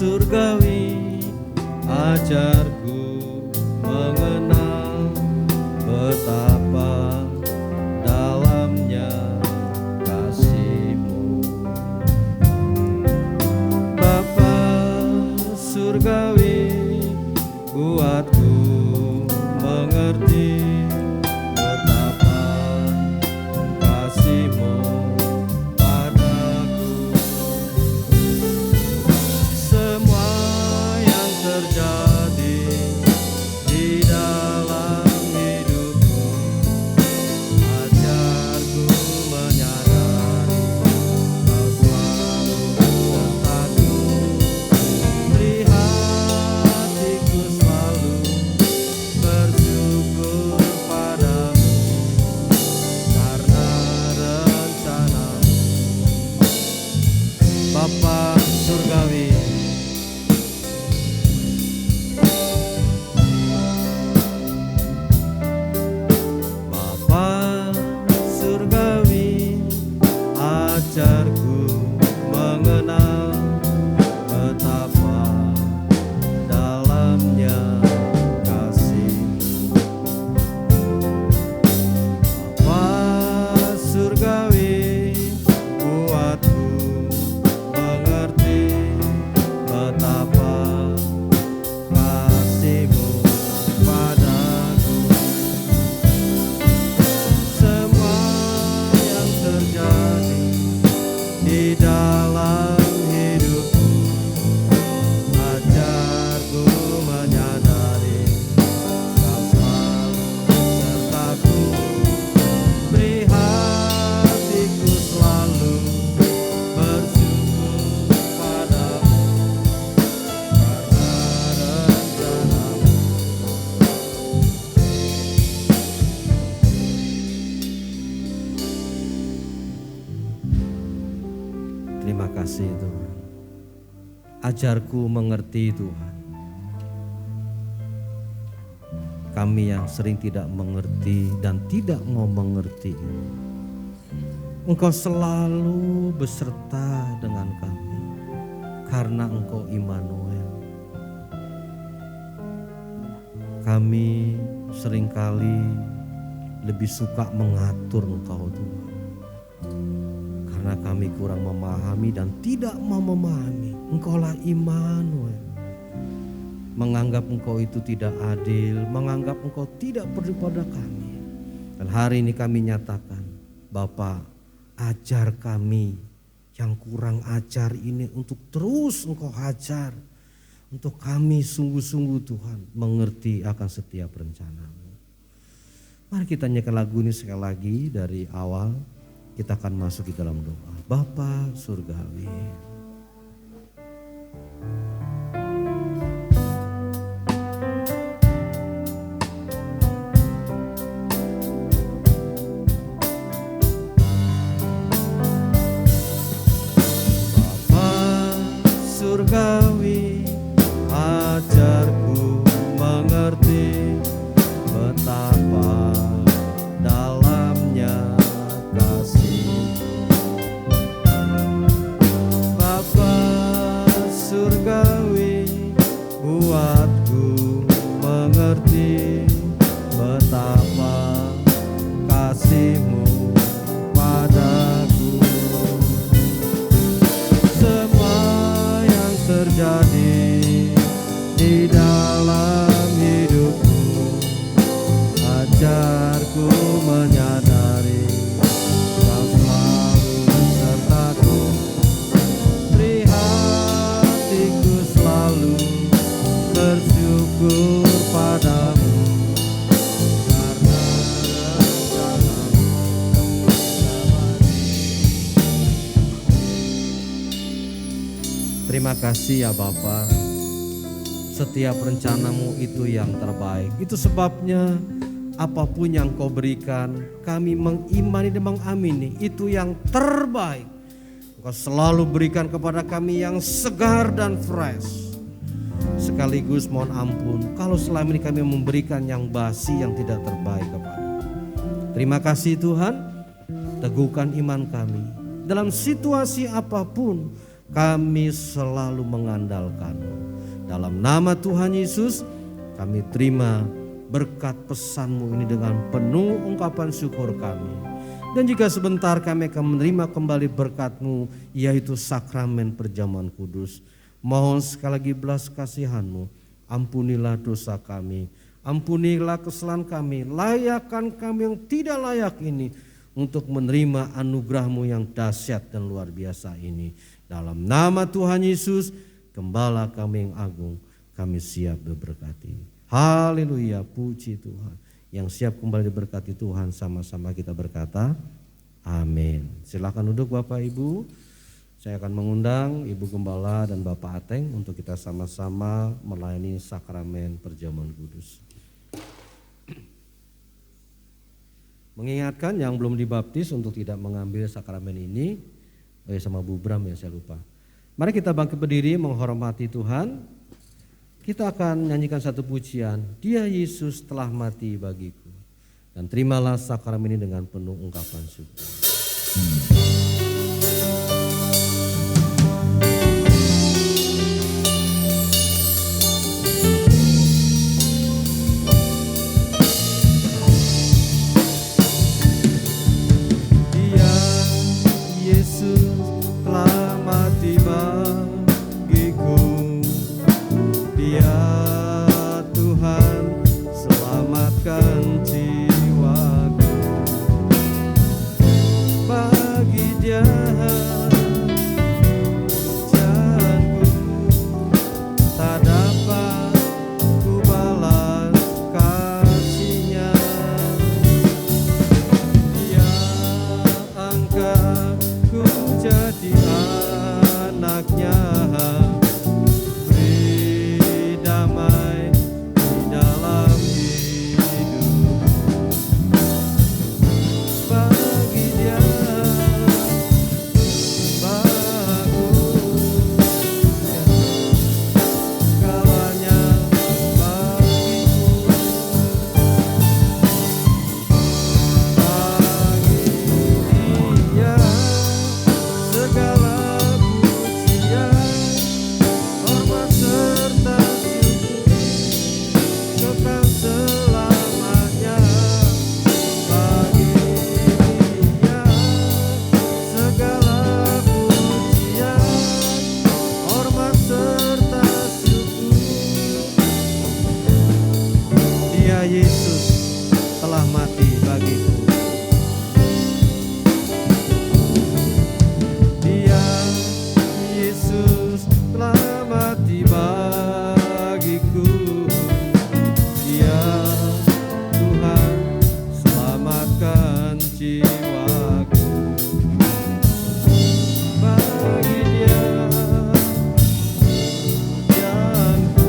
Surgawi, ajarku mengenal betapa dalamnya kasih-Mu. Bapa surgawi, buatku mengerti betapa kasih-Mu padaku. Semua yang terjadi di dalam hidupku, ajarku menyadari Kau selalu sertaku. Beri hatiku selalu bersyukur padamu karena rencana-Mu. Bapa surgawi, ajarku mengerti Tuhan. Kami yang sering tidak mengerti dan tidak mau mengerti, Engkau selalu beserta dengan kami karena Engkau Immanuel. Kami seringkali lebih suka mengatur Engkau Tuhan, karena kami kurang memahami dan tidak mau memahami. Engkaulah Immanuel. Menganggap Engkau itu tidak adil, menganggap Engkau tidak peduli pada kami. Dan hari ini kami nyatakan, Bapa, ajar kami yang kurang ajar ini untuk terus Engkau ajar. Untuk kami sungguh-sungguh Tuhan mengerti akan setiap rencana-Mu. Mari kita nyanyikan lagu ini sekali lagi dari awal. Kita akan masuk di dalam doa. Bapa Surgawi. Surgawi, ajarku mengerti betapa dalamnya kasih. Bapa surgawi, buatku mengerti betapa kasih-Mu padaku. Terjadi di dalam hidupku, ajarku menyadari Kau selalu sertaku. Beri hatiku selalu bersyukur padamu, karena rencana-Mu Terima kasih ya Bapa, setiap rencana-Mu itu yang terbaik. Itu sebabnya apapun yang Kau berikan, kami mengimani dan mengamini itu yang terbaik. Engkau selalu berikan kepada kami yang segar dan fresh. Sekaligus mohon ampun kalau selama ini kami memberikan yang basi, yang tidak terbaik kepada. Terima kasih Tuhan, teguhkan iman kami. Dalam situasi apapun, kami selalu mengandalkan-Mu. Dalam nama Tuhan Yesus, kami terima berkat pesan-Mu ini dengan penuh ungkapan syukur kami. Dan jika sebentar kami akan menerima kembali berkat-Mu, yaitu sakramen perjamuan kudus. Mohon sekali lagi belas kasihan-Mu, ampunilah dosa kami, ampunilah kesalahan kami, layakkan kami yang tidak layak ini untuk menerima anugerah-Mu yang dahsyat dan luar biasa ini. Dalam nama Tuhan Yesus, Gembala kami yang agung, kami siap diberkati. Haleluya, puji Tuhan. Yang siap kembali diberkati Tuhan, sama-sama kita berkata, amin. Silakan duduk Bapak Ibu. Saya akan mengundang Ibu Gembala dan Bapak Ateng untuk kita sama-sama melayani sakramen perjamuan kudus. Mengingatkan yang belum dibaptis untuk tidak mengambil sakramen ini, sama Bu Bram ya, saya lupa. Mari kita bangkit berdiri menghormati Tuhan. Kita akan nyanyikan satu pujian, Dia Yesus telah mati bagiku. Dan terimalah sakramen ini dengan penuh ungkapan syukur. Dia Yesus telah mati bagiku. Dia Tuhan selamatkan jiwaku. Dia Yesus telah mati bagiku. Dia Yesus telah mati bagiku. Dia Tuhan selamatkan jiwaku. Bagi Dia pujianku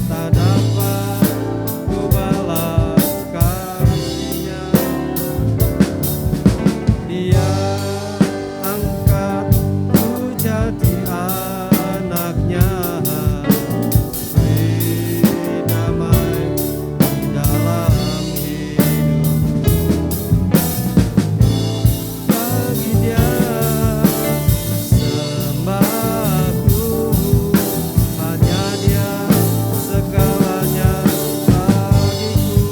tak dapat ku balas kasih-Nya. Dia angkat ku jadi anak-Nya, beri damai dalam hidupku. Bagi Dia sembahku, hanya Dia segalanya bagiku.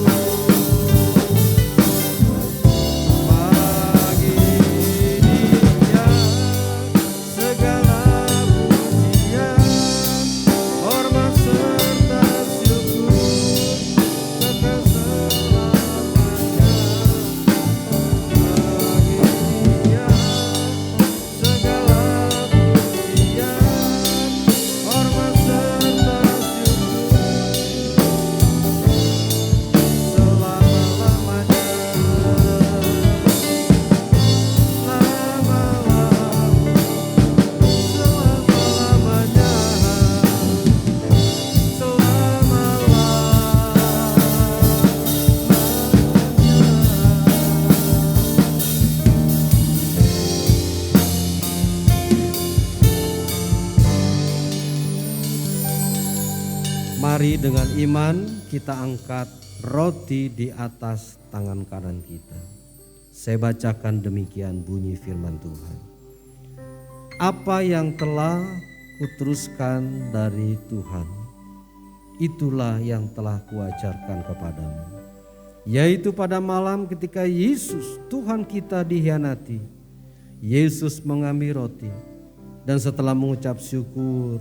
Bagi Dia segala pujian, hormat serta syukur kekal selamanya. Bagi Dia segala pujian, hormat serta syukur selama-lamanya. Mari dengan iman kita angkat roti di atas tangan kanan kita. Saya bacakan demikian bunyi firman Tuhan. Apa yang telah kuteruskan dari Tuhan, itulah yang telah kuajarkan kepadamu. Yaitu pada malam ketika Yesus Tuhan kita dikhianati, Yesus mengambil roti dan setelah mengucap syukur,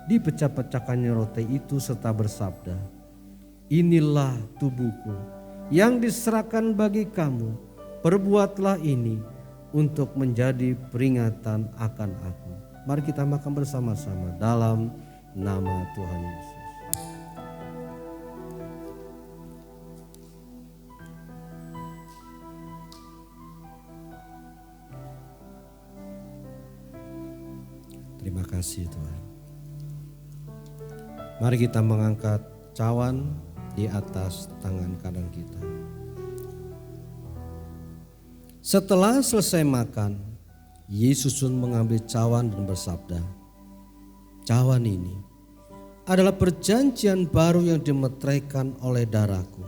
dipecah-pecahkannya roti itu serta bersabda, "Inilah tubuhku yang diserahkan bagi kamu. Perbuatlah ini untuk menjadi peringatan akan aku." Mari kita makan bersama-sama dalam nama Tuhan Yesus. Terima kasih Tuhan. Mari kita mengangkat cawan di atas tangan kanan kita. Setelah selesai makan, Yesus pun mengambil cawan dan bersabda, "Cawan ini adalah perjanjian baru yang dimeteraikan oleh darahku.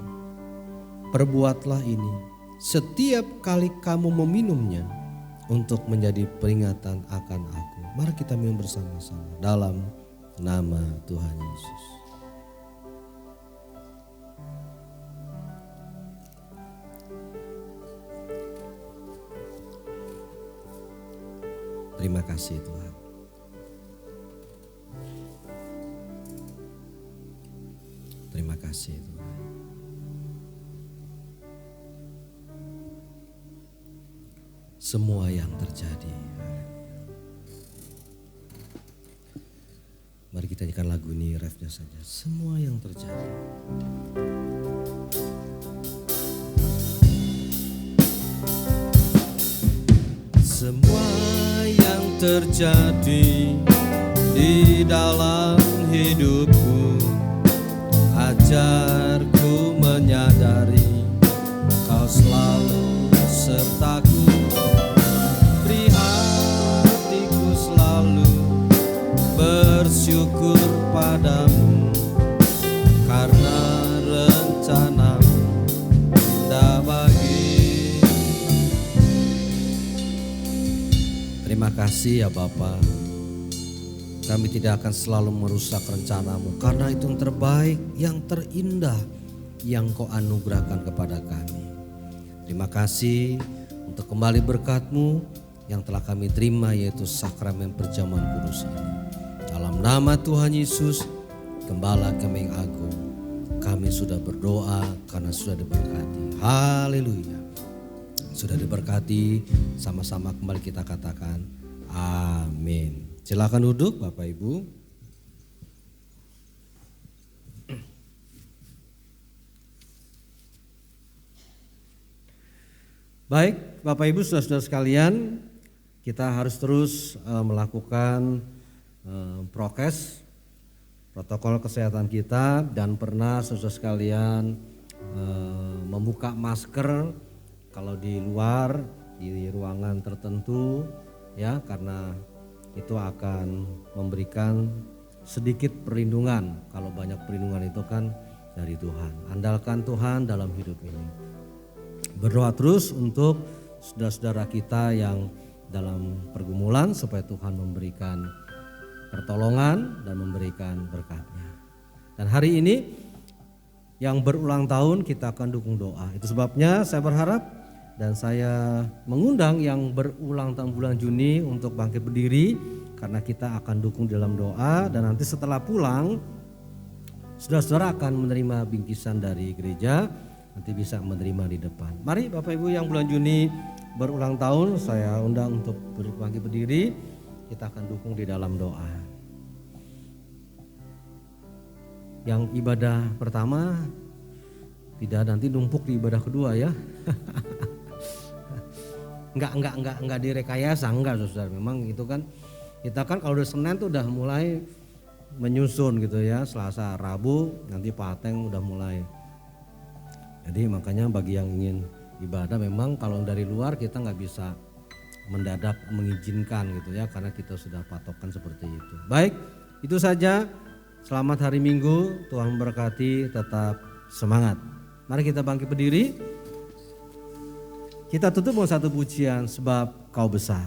Perbuatlah ini setiap kali kamu meminumnya untuk menjadi peringatan akan aku." Mari kita minum bersama-sama dalam nama Tuhan Yesus. Terima kasih Tuhan. Terima kasih Tuhan. Semua yang terjadi. Mari kita nyanyikan lagu ini, refnya saja. Semua yang terjadi. Semua yang terjadi di dalam hidupku, ajarku menyadari Kau selalu sertaku. Beri hatiku selalu bersyukur padamu, karena rencanamu indah bagi. Terima kasih ya Bapa. Kami tidak akan selalu merusak rencanamu, karena itu yang terbaik, yang terindah yang Kau anugerahkan kepada kami. Terima kasih untuk kembali berkat-Mu yang telah kami terima, yaitu sakramen perjamuan kudus ini. Dalam nama Tuhan Yesus, Gembala kami yang agung, Kami sudah berdoa karena sudah diberkati. Haleluya. Sudah diberkati, sama-sama kembali kita katakan amin. Silakan duduk Bapak Ibu. Baik Bapak Ibu saudara-saudara sekalian, kita harus terus melakukan prokes, protokol kesehatan kita, dan pernah saudara sekalian membuka masker kalau di luar di ruangan tertentu ya, karena itu akan memberikan sedikit perlindungan. Kalau banyak perlindungan itu kan dari Tuhan. Andalkan Tuhan dalam hidup ini. Berdoa terus untuk saudara-saudara kita yang dalam pergumulan supaya Tuhan memberikan pertolongan dan memberikan berkat-Nya. Dan hari ini yang berulang tahun kita akan dukung doa. Itu sebabnya saya berharap dan saya mengundang yang berulang tahun bulan Juni untuk bangkit berdiri, karena kita akan dukung dalam doa. Dan nanti setelah pulang saudara-saudara akan menerima bingkisan dari gereja, nanti bisa menerima di depan. Mari Bapak Ibu yang bulan Juni berulang tahun saya undang untuk bangkit berdiri, kita akan dukung di dalam doa. Yang ibadah pertama tidak nanti numpuk di ibadah kedua ya. Enggak direkayasa, enggak saudara. Memang itu kan kita kan kalau udah Senin tuh udah mulai menyusun gitu ya. Selasa, Rabu nanti Pateng udah mulai. Jadi makanya bagi yang ingin ibadah memang kalau dari luar kita nggak bisa mendadak mengizinkan gitu ya, karena kita sudah patokan seperti itu. Baik, itu saja. Selamat hari Minggu, Tuhan memberkati, tetap semangat. Mari kita bangkit berdiri. Kita tutup dengan satu pujian, sebab Kau besar.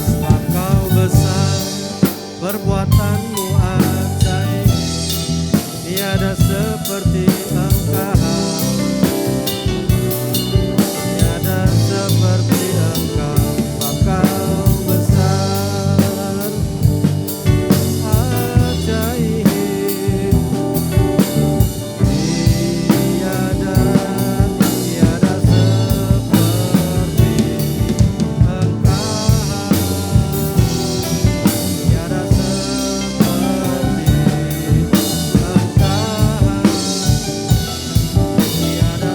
Sebab Kau besar, perbuatanmu ajaib, tiada seperti Engkau. Tiada seperti Engkau, Kau besar, ajaib. Tiada seperti Engkau, tiada seperti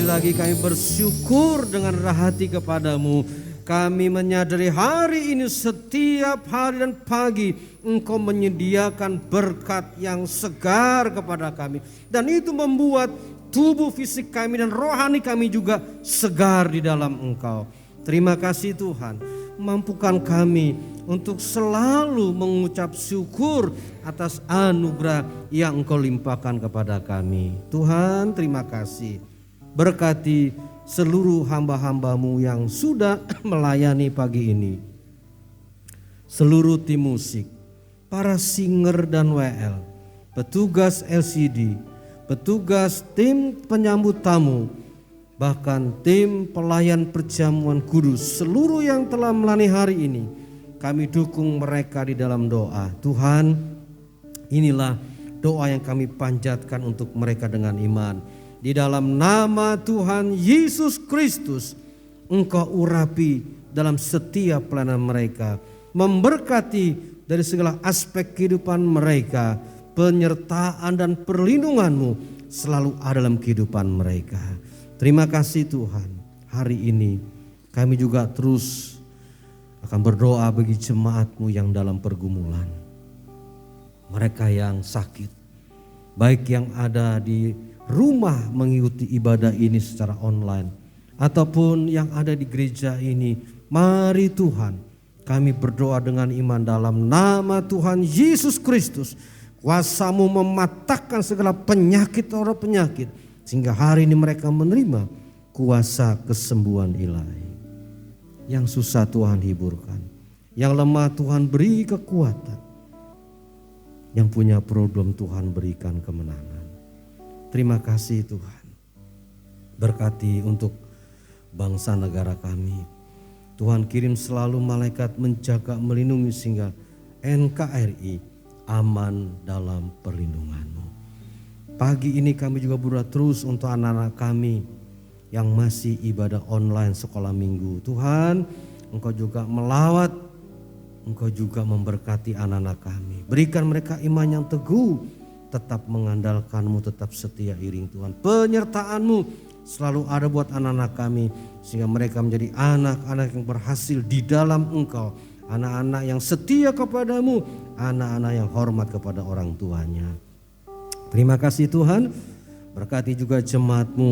lagi kami bersyukur dengan hati kepadamu. Kami menyadari hari ini setiap hari dan pagi Engkau menyediakan berkat yang segar kepada kami. Dan itu membuat tubuh fisik kami dan rohani kami juga segar di dalam Engkau. Terima kasih Tuhan, mampukan kami untuk selalu mengucap syukur atas anugerah yang Engkau limpahkan kepada kami. Tuhan terima kasih. Berkati seluruh hamba-hambamu yang sudah melayani pagi ini. Seluruh tim musik, para singer dan WL, petugas LCD, petugas tim penyambut tamu, bahkan tim pelayan perjamuan kudus, seluruh yang telah melayani hari ini, kami dukung mereka di dalam doa. Tuhan, inilah doa yang kami panjatkan untuk mereka dengan iman. Di dalam nama Tuhan Yesus Kristus, Engkau urapi dalam setiap pelayanan mereka, memberkati dari segala aspek kehidupan mereka, penyertaan dan perlindungan-Mu selalu ada dalam kehidupan mereka. Terima kasih Tuhan, hari ini kami juga terus akan berdoa bagi jemaat-Mu yang dalam pergumulan. Mereka yang sakit, baik yang ada di rumah mengikuti ibadah ini secara online ataupun yang ada di gereja ini. Mari Tuhan, kami berdoa dengan iman dalam nama Tuhan Yesus Kristus. Kuasa-Mu mematahkan segala penyakit, sehingga hari ini mereka menerima kuasa kesembuhan ilahi. Yang susah Tuhan hiburkan, yang lemah Tuhan beri kekuatan, yang punya problem Tuhan berikan kemenangan. Terima kasih Tuhan. Berkati untuk bangsa negara kami. Tuhan kirim selalu malaikat menjaga melindungi sehingga NKRI aman dalam perlindungan-Mu. Pagi ini kami juga berdoa terus untuk anak-anak kami yang masih ibadah online sekolah minggu. Tuhan, Engkau juga melawat, Engkau juga memberkati anak-anak kami. Berikan mereka iman yang teguh, tetap mengandalkan-Mu, tetap setia iring Tuhan. Penyertaan-Mu selalu ada buat anak-anak kami, sehingga mereka menjadi anak-anak yang berhasil di dalam Engkau. Anak-anak yang setia kepadamu, anak-anak yang hormat kepada orang tuanya. Terima kasih Tuhan, berkati juga jemaat-Mu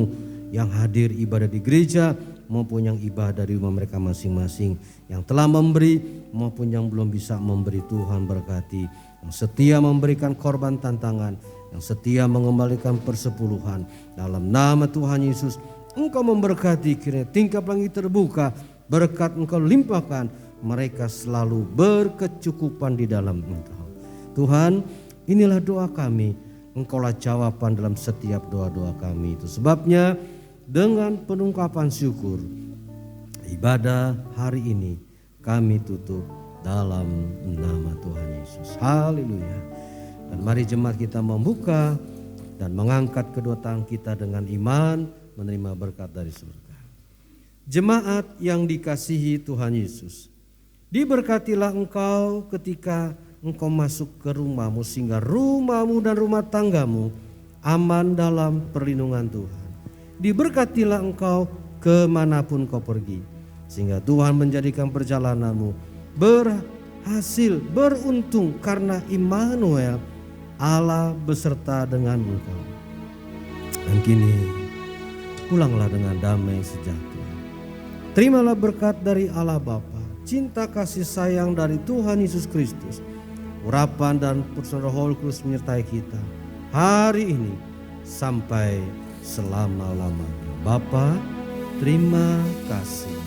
yang hadir ibadah di gereja maupun yang ibadah di rumah mereka masing-masing, yang telah memberi maupun yang belum bisa memberi. Tuhan berkati, yang setia memberikan korban tantangan, yang setia mengembalikan persepuluhan. Dalam nama Tuhan Yesus, Engkau memberkati, kiranya tingkap langit terbuka, berkat Engkau limpahkan, mereka selalu berkecukupan di dalam Engkau. Tuhan, inilah doa kami, Engkaulah jawaban dalam setiap doa-doa kami. Itu sebabnya dengan penungkapan syukur, ibadah hari ini kami tutup dalam nama Tuhan Yesus. Haleluya. Dan mari jemaat kita membuka dan mengangkat kedua tangan kita dengan iman, menerima berkat dari surga. Jemaat yang dikasihi Tuhan Yesus, diberkatilah engkau ketika engkau masuk ke rumahmu, sehingga rumahmu dan rumah tanggamu aman dalam perlindungan Tuhan. Diberkatilah engkau kemanapun kau pergi, sehingga Tuhan menjadikan perjalananmu berhasil, beruntung, karena Immanuel, Allah beserta dengan engkau. Dan kini pulanglah dengan damai sejahtera. Terimalah berkat dari Allah Bapa, cinta kasih sayang dari Tuhan Yesus Kristus, urapan dan putusan Roh Kudus menyertai kita hari ini sampai selama-lamanya. Bapa, terima kasih.